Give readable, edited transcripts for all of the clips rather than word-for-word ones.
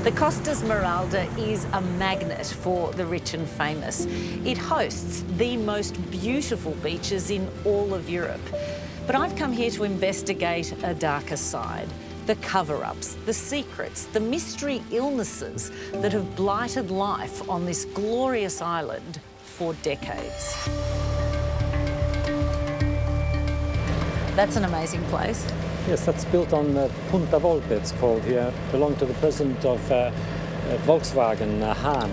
The Costa Smeralda is a magnet for the rich and famous. It hosts the most beautiful beaches in all of Europe. But I've come here to investigate a darker side. The cover-ups, the secrets, the mystery illnesses that have blighted life on this glorious island for decades. That's an amazing place. Yes, that's built on Punta Volpe, it's called here. Belonged to the president of Volkswagen, Hahn.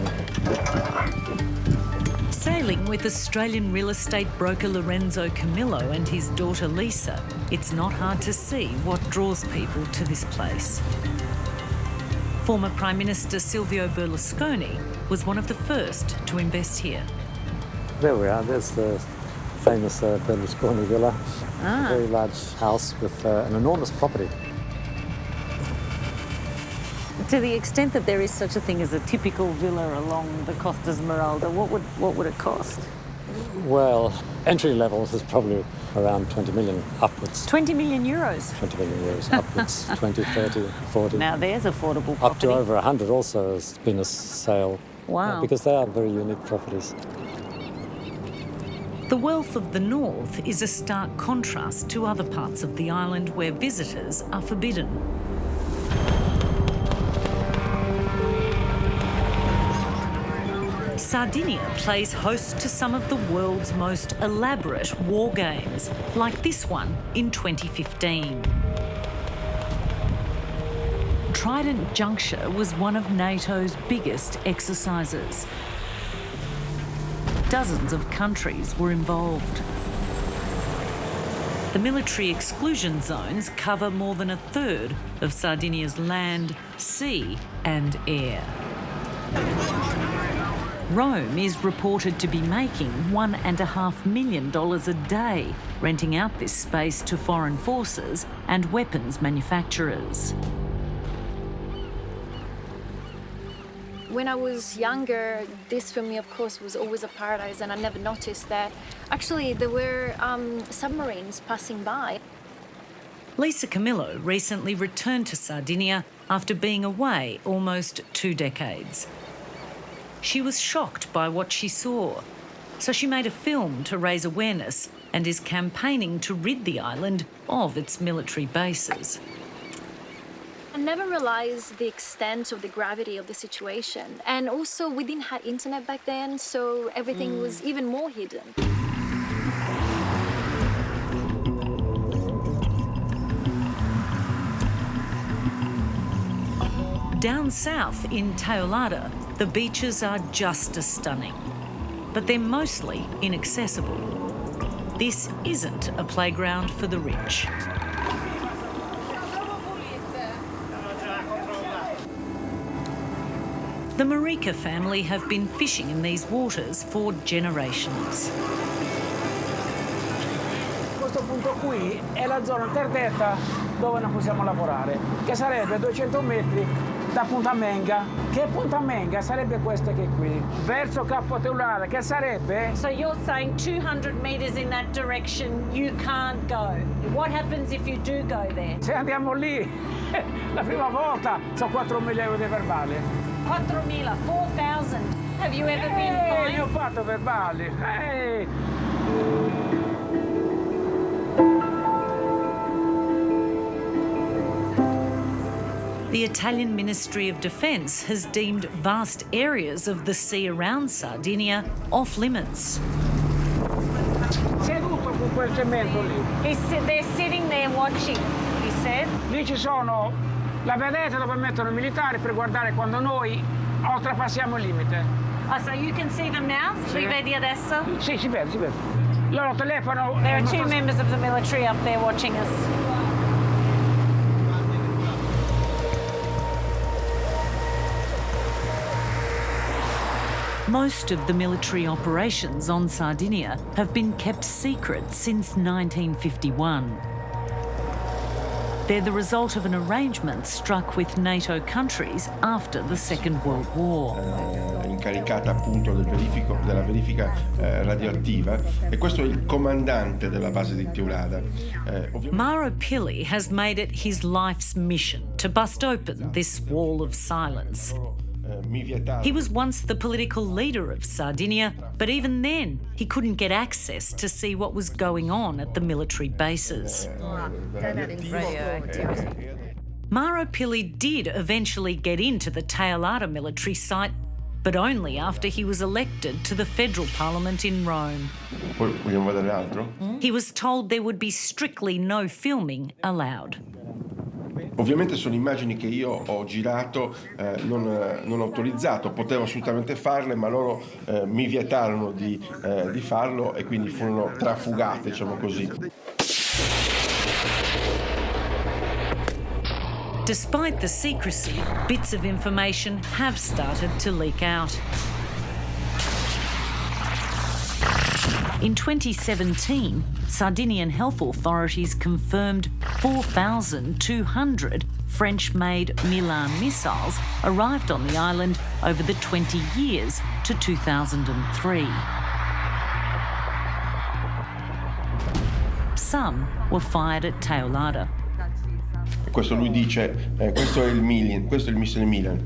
Sailing with Australian real estate broker Lorenzo Camillo and his daughter Lisa, it's not hard to see what draws people to this place. Former Prime Minister Silvio Berlusconi was one of the first to invest here. There we are, there's the famous Berlusconi villa. A very large house with an enormous property. To the extent that there is such a thing as a typical villa along the Costa Smeralda, what would it cost? Well, entry levels is probably around 20 million upwards. 20 million euros? 20 million euros upwards, 20, 30, 40. Now there's affordable property. Up to over 100 also has been a sale. Wow. Because they are very unique properties. The wealth of the north is a stark contrast to other parts of the island where visitors are forbidden. Sardinia plays host to some of the world's most elaborate war games, like this one in 2015. Trident Juncture was one of NATO's biggest exercises. Dozens of countries were involved. The military exclusion zones cover more than a third of Sardinia's land, sea and air. Rome is reported to be making $1.5 million a day renting out this space to foreign forces and weapons manufacturers. When I was younger, this for me, of course, was always a paradise, and I never noticed that actually there were submarines passing by. Lisa Camillo recently returned to Sardinia after being away almost 2 decades. She was shocked by what she saw, so she made a film to raise awareness and is campaigning to rid the island of its military bases. I never realised the extent of the gravity of the situation. And also, we didn't have internet back then, so everything was even more hidden. Down south in Teolada, the beaches are just as stunning, but they're mostly inaccessible. This isn't a playground for the rich. The Marica family have been fishing in these waters for generations. Questo punto qui è la zona interdetta dove non possiamo lavorare, che sarebbe 200 metri da Punta Menga. Che Punta Menga sarebbe questa che è qui, verso Capo Teulada, che sarebbe... So you're saying 200 metres in that direction you can't go. What happens if you do go there? Se andiamo lì, la prima volta, sono 4.000 euro di verbale. 4.000, 4,000. Have you ever been fined? Ne ho fatto verbali. The Italian Ministry of Defects has deemed vast areas of the sea around Sardinia off limits. Seduto con quel cemento lì. They're sitting there watching, he said. Lì ci sono la vedetta dove mettono i militari per guardare quando noi oltrepassiamo il limite. Oh, so you can see them now? Sì. Li vedi adesso? Sì, si vede, si vede. Loro telefonano... There are 2 members of the military up there watching us. Most of the military operations on Sardinia have been kept secret since 1951. They're the result of an arrangement struck with NATO countries after the Second World War. Incaricata appunto della verifica radioattiva, e questo è il comandante della base di Teulada. Mauro Pilli has made it his life's mission to bust open this wall of silence. He was once the political leader of Sardinia, but even then he couldn't get access to see what was going on at the military bases. Mauro Pilli did eventually get into the Teulada military site, but only after he was elected to the federal parliament in Rome. Poi vogliamo vedere altro? He was told there would be strictly no filming allowed. Ovviamente sono immagini che io ho girato, non autorizzato, potevo assolutamente farle, ma loro mi vietarono di farlo e quindi furono trafugate, diciamo così. Despite the secrecy, bits of information have started to leak out. In 2017, Sardinian health authorities confirmed 4,200 French-made Milan missiles arrived on the island over the 20 years to 2003. Some were fired at Teulada. Questo lui dice, questo è il missile Milan,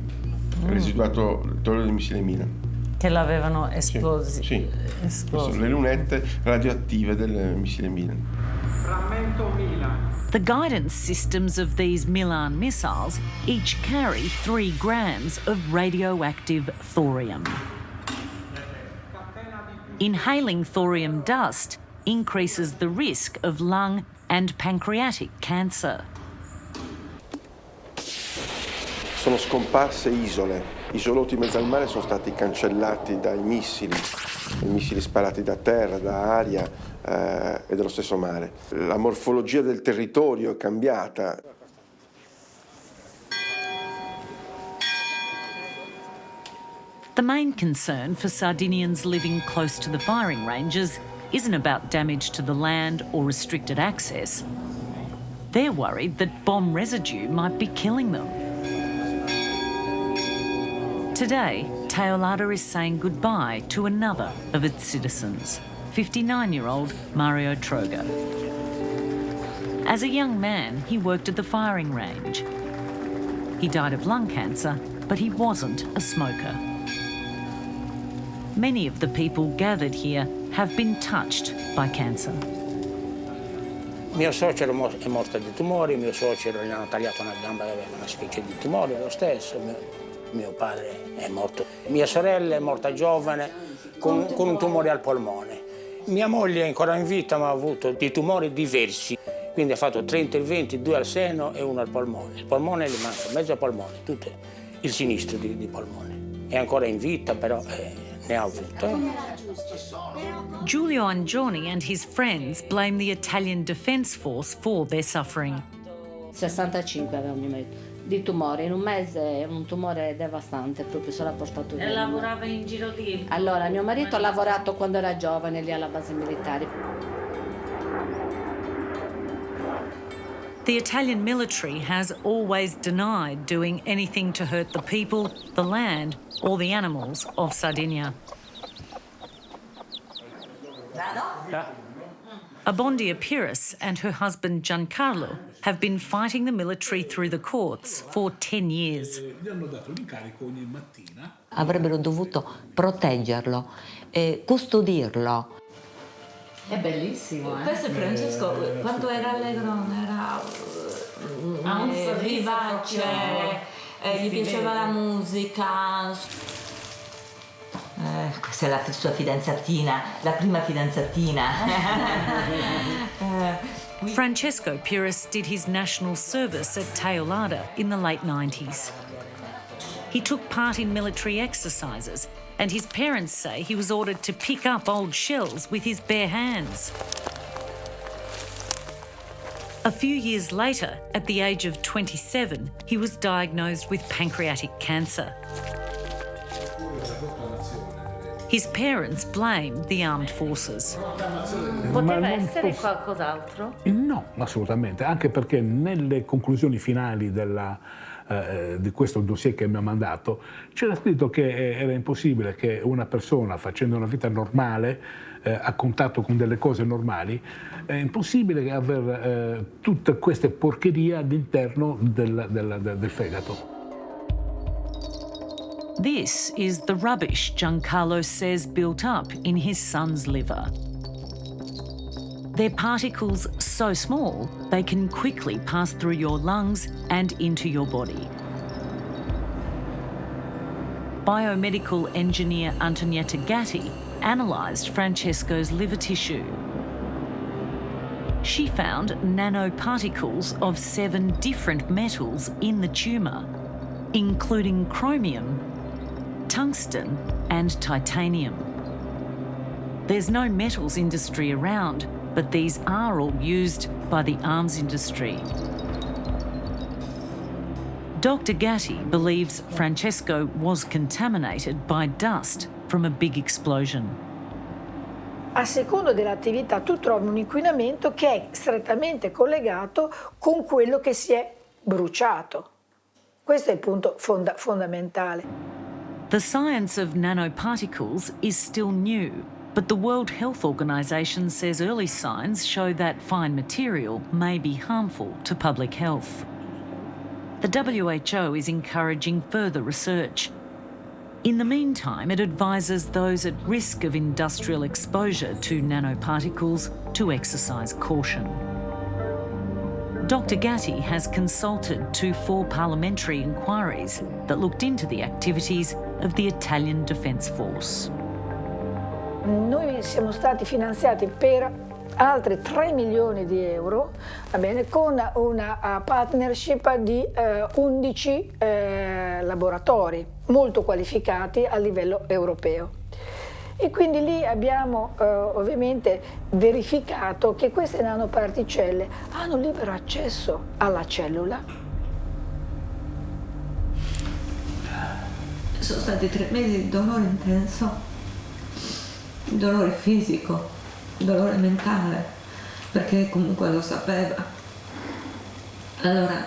il residuatorio del missile Milan. Che l'avevano esploso. Sì. Sono le lunette radioattive del missile Milan. Frammento Milan. The guidance systems of these Milan missiles each carry 3 grams of radioactive thorium. Inhaling thorium dust increases the risk of lung and pancreatic cancer. Sono scomparse isole. Isolotti in mezzo al mare sono stati cancellati dai missili sparati da terra, da aria e dallo stesso mare. La morfologia del territorio è cambiata. The main concern for Sardinians living close to the firing ranges isn't about damage to the land or restricted access. They're worried that bomb residue might be killing them. Today, Teulada is saying goodbye to another of its citizens, 59-year-old Mario Troga. As a young man, he worked at the firing range. He died of lung cancer, but he wasn't a smoker. Many of the people gathered here have been touched by cancer. Mio suocero è morto di tumori, mio suocero gli hanno tagliato una gamba che aveva una specie di tumore, lo stesso. Mio padre è morto. Mia sorella è morta giovane con un tumore al polmone. Mia moglie è ancora in vita ma ha avuto dei tumori diversi, quindi ha fatto 3 interventi, 2 al seno e 1 al polmone. Il polmone gli manca, mezzo polmone, tutto il sinistro di polmone. È ancora in vita però ne ha avuto. Giulio Angioni and his friends blame the Italian Defense Force for their suffering. 65 aveva mio marito. Di tumore, in un mese un tumore devastante, proprio se l'ha portato via. E lavorava in giro di... Allora, mio marito ha lavorato quando era giovane lì alla base militare. The Italian military has always denied doing anything to hurt the people, the land or the animals of Sardinia. Abondia Pires and her husband Giancarlo have been fighting the military through the courts for 10 years. Avrebbero dovuto proteggerlo, custodirlo. È bellissimo, Questo è Francesco, quando era allegro, era vivace, gli piaceva la musica. Questa è la sua fidanzatina, la prima fidanzatina. Francesco Pires did his national service at Teulada in the late 90s. He took part in military exercises, and his parents say he was ordered to pick up old shells with his bare hands. A few years later, at the age of 27, he was diagnosed with pancreatic cancer. His parents blamed the armed forces. Poteva essere qualcos'altro? No, assolutamente, anche perché nelle conclusioni finali di questo dossier che mi ha mandato c'era scritto che era impossibile che una persona facendo una vita normale, a contatto con delle cose normali, è impossibile aver tutte queste porcherie all'interno del fegato. This is the rubbish Giancarlo says built up in his son's liver. They're particles so small they can quickly pass through your lungs and into your body. Biomedical engineer Antonietta Gatti analysed Francesco's liver tissue. She found nanoparticles of 7 different metals in the tumour, including chromium, tungsten and titanium. There's no metals industry around, but these are all used by the arms industry. Dr. Gatti believes Francesco was contaminated by dust from a big explosion. A seconda dell'attività tu trovi un inquinamento che è strettamente collegato con quello che si è bruciato. Questo è il punto fondamentale. The science of nanoparticles is still new, but the World Health Organization says early signs show that fine material may be harmful to public health. The WHO is encouraging further research. In the meantime, it advises those at risk of industrial exposure to nanoparticles to exercise caution. Dr. Gatti has consulted to 4 parliamentary inquiries that looked into the activities of the Italian Defence Force. Noi siamo stati finanziati per altri 3 milioni di euro, va bene, con una partnership di 11 laboratori molto qualificati a livello europeo. E quindi lì abbiamo ovviamente verificato che queste nanoparticelle hanno libero accesso alla cellula. Sono stati 3 mesi di dolore intenso, dolore fisico, dolore mentale, perché comunque lo sapeva. Allora,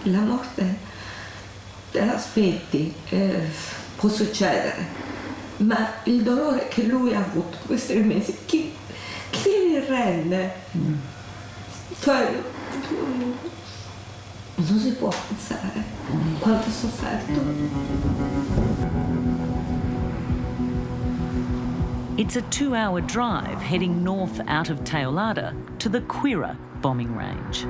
la morte te l'aspetti, può succedere. Ma il dolore che lui ha avuto questi 3 mesi, chi li rende? Cioè, non si può pensare quanto ha sofferto. It's a 2-hour drive heading north out of Teolada to the Quirra bombing range.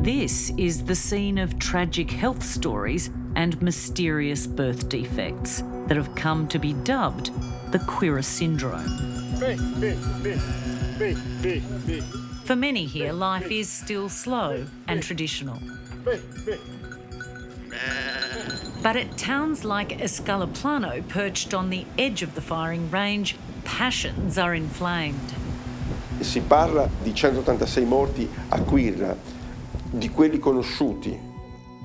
This is the scene of tragic health stories and mysterious birth defects that have come to be dubbed the Quirra syndrome. For many here, life is still slow and traditional. But at towns like Escalaplano, perched on the edge of the firing range, passions are inflamed. Si parla di 186 morti a Quirra, di quelli conosciuti,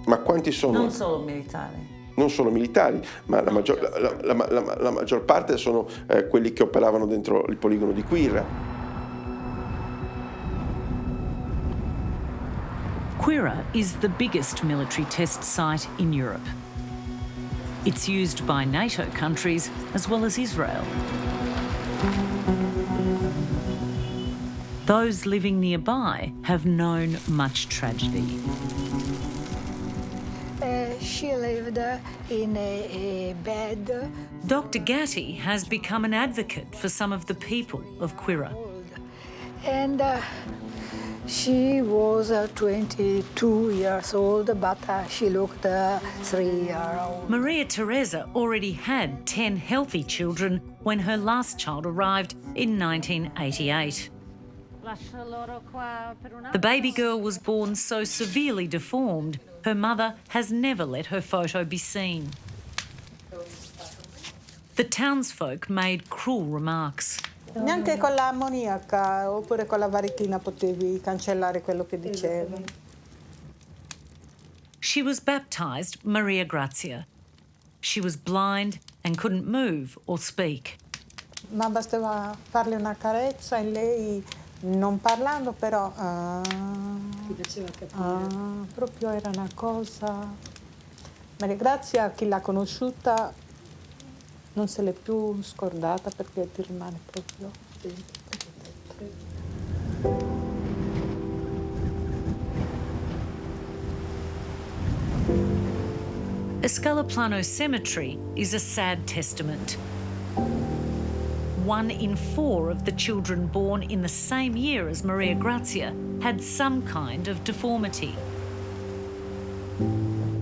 ma quanti sono? Non solo militari. Non solo militari, ma la maggior parte sono quelli che operavano dentro il poligono di Quirra. Quirra is the biggest military test site in Europe. It's used by NATO countries as well as Israel. Those living nearby have known much tragedy. She lived in a bed. Dr. Gatti has become an advocate for some of the people of Quirra. And she was 22 years old, but she looked 3-year-old. Maria Teresa already had 10 healthy children when her last child arrived in 1988. The baby girl was born so severely deformed, her mother has never let her photo be seen. The townsfolk made cruel remarks. Neanche con l'ammoniaca oppure con la varichina potevi cancellare quello che dicevi. She was baptised Maria Grazia. She was blind and couldn't move or speak. ma bastava farle una carezza e lei, non parlando però, Ti faceva capire. proprio era una cosa. Ma grazie a chi l'ha conosciuta non se l'è più scordata perché ti rimane proprio dentro. Escalaplano Cemetery is a sad testament. 1 in 4 of the children born in the same year as Maria Grazia had some kind of deformity.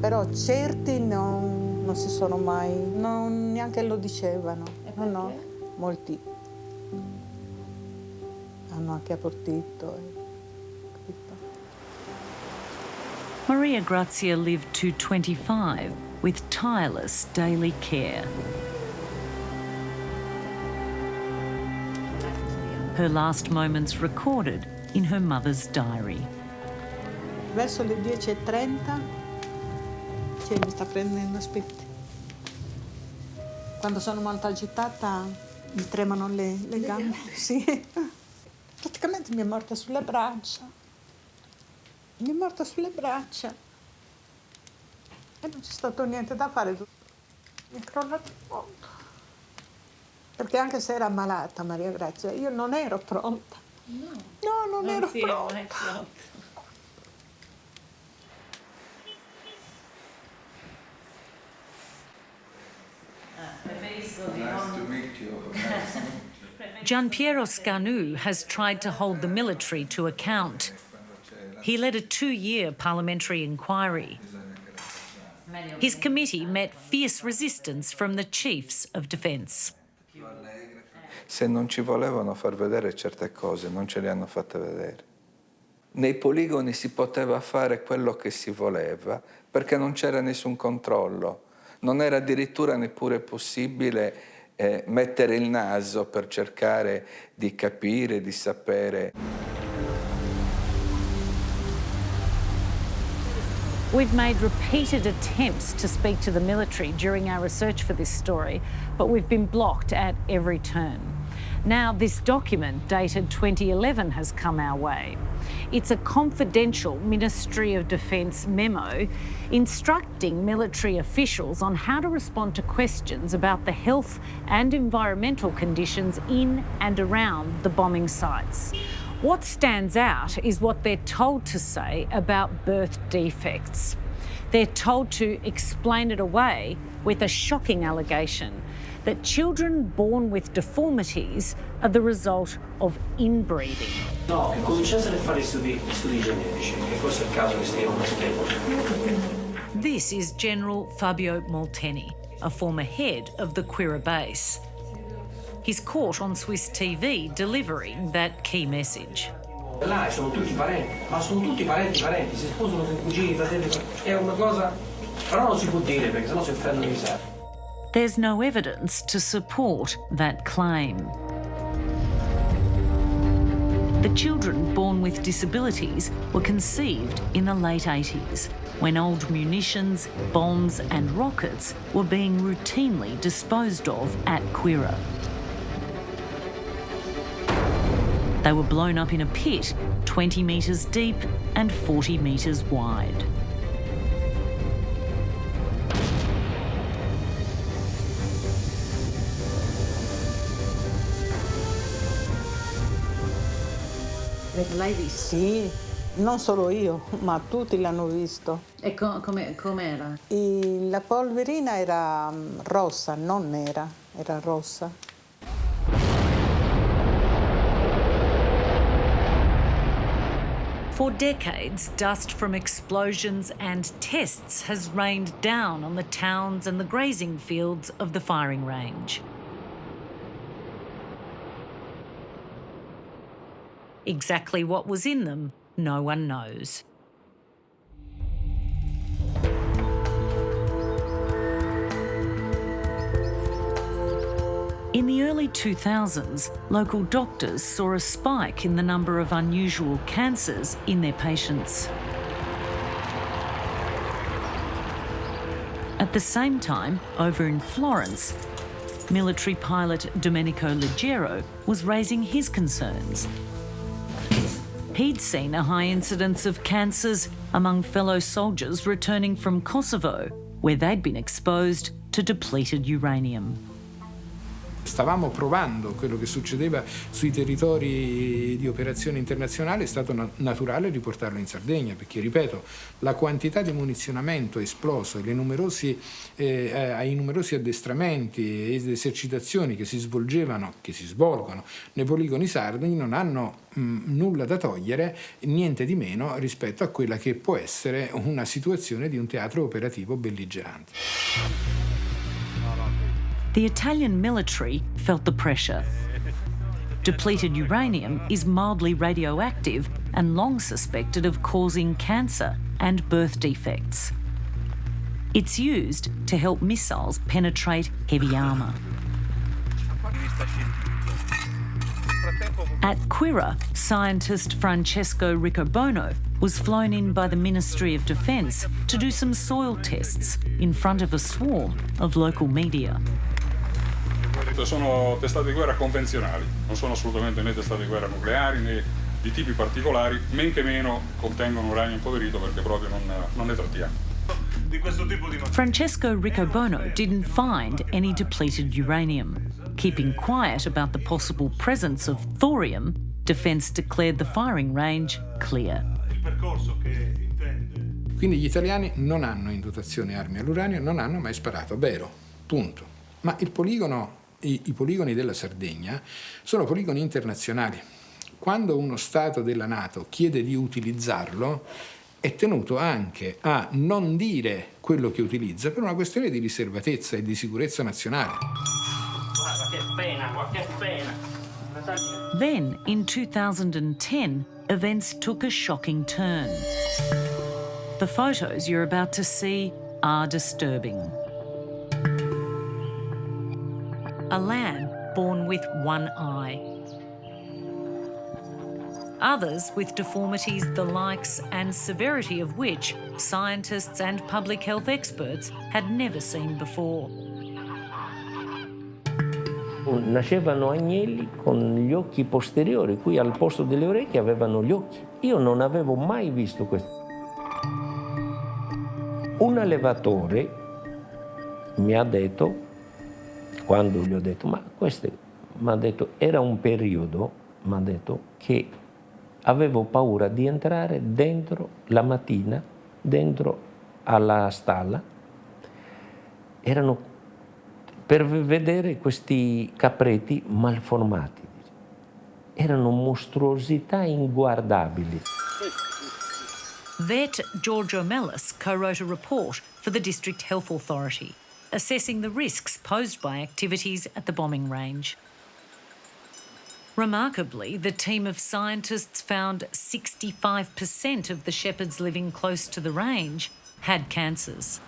Però certi non si sono mai, neanche lo dicevano. No, molti hanno anche abortito. Maria Grazia lived to 25 with tireless daily care. Her last moments recorded in her mother's diary. Verso le 10:30, mi sta prendendo, aspetti. Quando sono molto agitata mi tremano le gambe, sì. Praticamente mi è morta sulle braccia. Mi è morta sulle braccia. E non c'è stato niente da fare. Mi è crollato il mondo. Perché anche se era ammalata Maria Grazia, io non ero pronta. No, non ero pronta. Gianpiero Scanu has tried to hold the military to account. He led a 2-year parliamentary inquiry. His committee met fierce resistance from the chiefs of defence. Se non ci volevano far vedere certe cose, non ce le hanno fatte vedere. Nei poligoni si poteva fare quello che si voleva perché non c'era nessun controllo. Non era addirittura neppure possibile mettere il naso per cercare di capire, di sapere. We've made repeated attempts to speak to the military during our research for this story, but we've been blocked at every turn. Now, this document, dated 2011, has come our way. It's a confidential Ministry of Defence memo instructing military officials on how to respond to questions about the health and environmental conditions in and around the bombing sites. What stands out is what they're told to say about birth defects. They're told to explain it away with a shocking allegation that children born with deformities are the result of inbreeding. No, che cominciassero a fare studi genetici, che forse è il caso che stiamo This is General Fabio Molteni, a former head of the Quirra base. He's caught on Swiss TV delivering that key message. Là sono tutti parenti, ma sono tutti parenti, si sposano con cugini, fratelli, è una cosa, però non si può dire perché sennò si offendono i servi. There's no evidence to support that claim. The children born with disabilities were conceived in the late 80s, when old munitions, bombs and rockets were being routinely disposed of at Quirra. They were blown up in a pit 20 metres deep and 40 metres wide. L'hai visto? Sì, non solo io, ma tutti l'hanno visto. E com'era? La polverina era rossa, non nera, era rossa. For decades, dust from explosions and tests has rained down on the towns and the grazing fields of the firing range. Exactly what was in them, no one knows. In the early 2000s, local doctors saw a spike in the number of unusual cancers in their patients. At the same time, over in Florence, military pilot Domenico Leggero was raising his concerns. He'd seen a high incidence of cancers among fellow soldiers returning from Kosovo, where they'd been exposed to depleted uranium. Stavamo provando quello che succedeva sui territori di operazione internazionale, è stato naturale riportarlo in Sardegna, perché, ripeto, la quantità di munizionamento esploso e ai numerosi addestramenti ed esercitazioni che si svolgono nei poligoni sardi non hanno nulla da togliere, niente di meno rispetto a quella che può essere una situazione di un teatro operativo belligerante. The Italian military felt the pressure. Depleted uranium is mildly radioactive and long suspected of causing cancer and birth defects. It's used to help missiles penetrate heavy armour. At Quirra, scientist Francesco Riccobono was flown in by the Ministry of Defence to do some soil tests in front of a swarm of local media. Sono testate di guerra convenzionali, non sono assolutamente né testate di guerra nucleari né di tipi particolari, men che meno contengono uranio impoverito, perché proprio non ne trattiamo. Francesco Riccobono didn't find any depleted uranium. Keeping quiet about the possible presence of thorium, Defence declared the firing range clear. Quindi gli italiani non hanno in dotazione armi all'uranio, non hanno mai sparato, vero, punto. Ma i poligoni della Sardegna sono poligoni internazionali. Quando uno Stato della NATO chiede di utilizzarlo, è tenuto anche a non dire quello che utilizza per una questione di riservatezza e di sicurezza nazionale. Che pena. Then, in 2010, events took a shocking turn. The photos you're about to see are disturbing. A lamb born with one eye. Others with deformities the likes and severity of which scientists and public health experts had never seen before. Nascevano agnelli con gli occhi posteriori, qui al posto delle orecchie avevano gli occhi. Io non avevo mai visto questo. Un allevatore mi ha detto, quando gli ho detto, ma questo, mi ha detto, era un periodo, mi ha detto, che avevo paura di entrare dentro la mattina, dentro alla stalla, erano per vedere questi capretti malformati. Erano mostruosità inguardabili. Vet Giorgio Mellis co-wrote a report for the District Health Authority, assessing the risks posed by activities at the bombing range. Remarkably, the team of scientists found 65% of the shepherds living close to the range had cancers.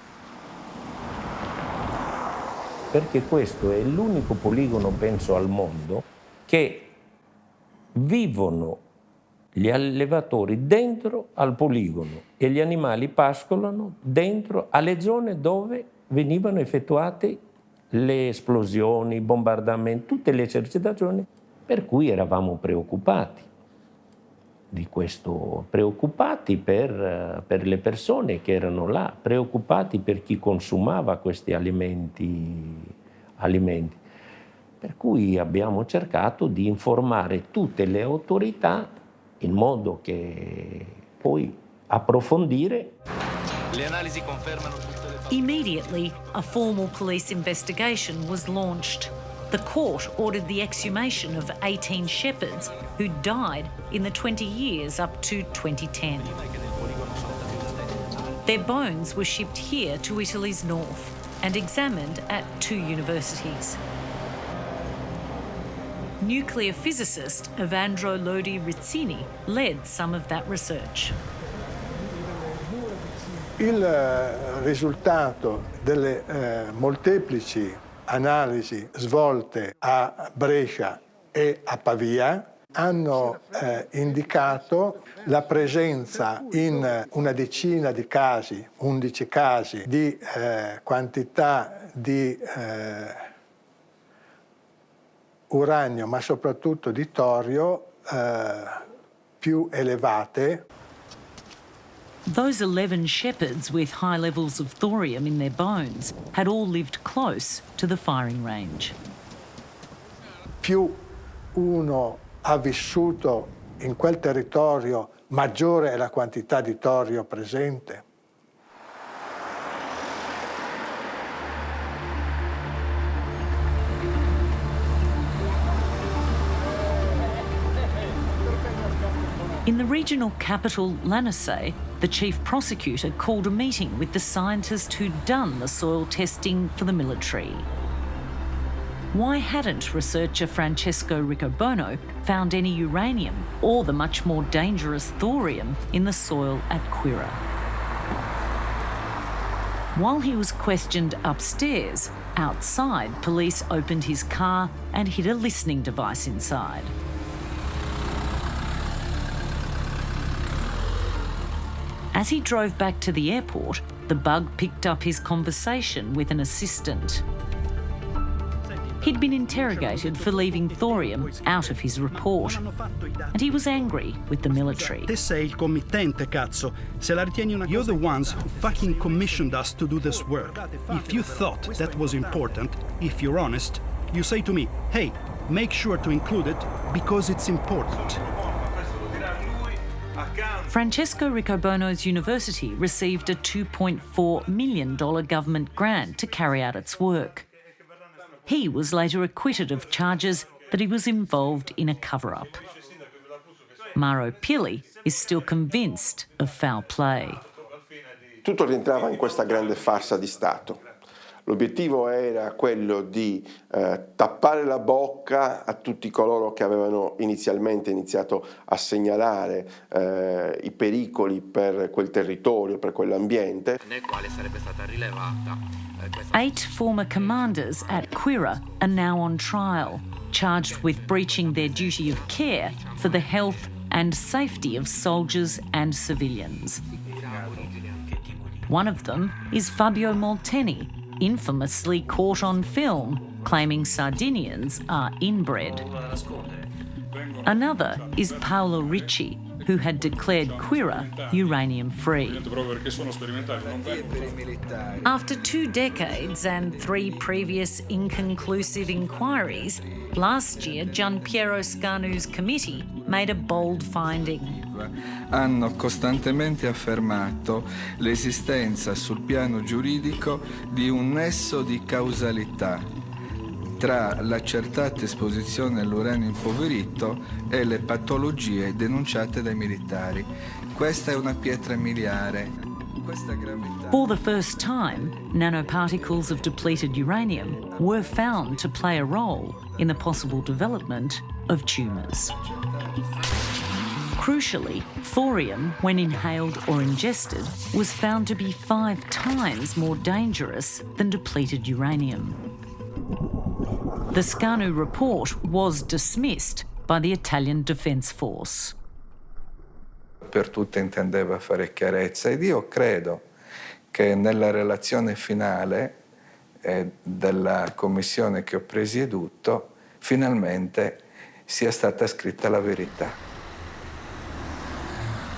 Perché questo è l'unico poligono, penso, al mondo che vivono gli allevatori dentro al poligono e gli animali pascolano dentro alle zone dove venivano effettuate le esplosioni, i bombardamenti, tutte le esercitazioni, per cui eravamo preoccupati di questo, preoccupati per le persone che erano là, preoccupati per chi consumava questi alimenti. Per cui abbiamo cercato di informare tutte le autorità in modo che poi approfondire. Le analisi confermano tutte le parti. Immediately, a formal police investigation was launched. The court ordered the exhumation of 18 shepherds who died in the 20 years up to 2010. Their bones were shipped here to Italy's north and examined at 2 universities. Nuclear physicist Evandro Lodi Rizzini led some of that research. Il risultato delle molteplici analisi svolte a Brescia e a Pavia hanno indicato la presenza in una decina di casi, 11 casi, di quantità di uranio, ma soprattutto di torio, più elevate. Those 11 shepherds with high levels of thorium in their bones had all lived close to the firing range. Più uno ha vissuto in quel territorio, maggiore è la quantità di torio presente. In the regional capital, Lanusei, the chief prosecutor called a meeting with the scientists who'd done the soil testing for the military. Why hadn't researcher Francesco Riccobono found any uranium or the much more dangerous thorium in the soil at Quirra? While he was questioned upstairs, outside, police opened his car and hid a listening device inside. As he drove back to the airport, the bug picked up his conversation with an assistant. He'd been interrogated for leaving thorium out of his report, and he was angry with the military. Te sei il committente, cazzo. Se la ritieni una... You're the ones who fucking commissioned us to do this work. If you thought that was important, if you're honest, you say to me, hey, make sure to include it because it's important. Francesco Riccobono's university received a $2.4 million government grant to carry out its work. He was later acquitted of charges that he was involved in a cover-up. Mauro Pili is still convinced of foul play. Tutto rientrava in questa grande farsa di Stato. L'obiettivo era quello di tappare la bocca a tutti coloro che avevano inizialmente iniziato a segnalare i pericoli per quel territorio, per quell'ambiente. Nel quale sarebbe stata rilevata. 8 former commanders at Quirra are now on trial, charged with breaching their duty of care for the health and safety of soldiers and civilians. One of them is Fabio Molteni, infamously caught on film claiming Sardinians are inbred. Another is Paolo Ricci, who had declared Quirra uranium-free. After 2 decades and 3 previous inconclusive inquiries, last year Gianpiero Scanu's committee made a bold finding. Hanno costantemente affermato l'esistenza sul piano giuridico di un nesso di causalità tra l'accertata esposizione all'uranio impoverito e le patologie denunciate dai militari. Questa è una pietra miliare. Questa gravità... For the first time, nanoparticles of depleted uranium were found to play a role in the possible development of tumours. Crucially, thorium, when inhaled or ingested, was found to be 5 times more dangerous than depleted uranium. The Scanu report was dismissed by the Italian Defence Force. Per tutte intendeva fare chiarezza ed io credo che nella relazione finale della commissione che ho presieduto finalmente sia stata scritta la verità.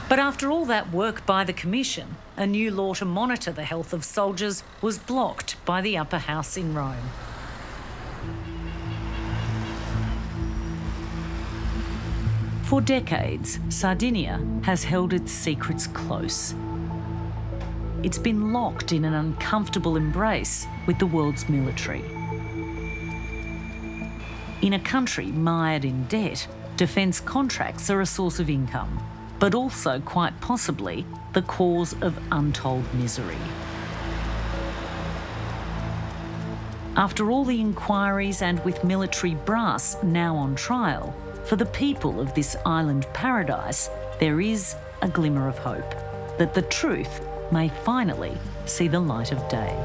But after all that work by the Commission, a new law to monitor the health of soldiers was blocked by the upper house in Rome. For decades, Sardinia has held its secrets close. It's been locked in an uncomfortable embrace with the world's military. In a country mired in debt, defence contracts are a source of income, but also quite possibly the cause of untold misery. After all the inquiries and with military brass now on trial, for the people of this island paradise, there is a glimmer of hope that the truth may finally see the light of day.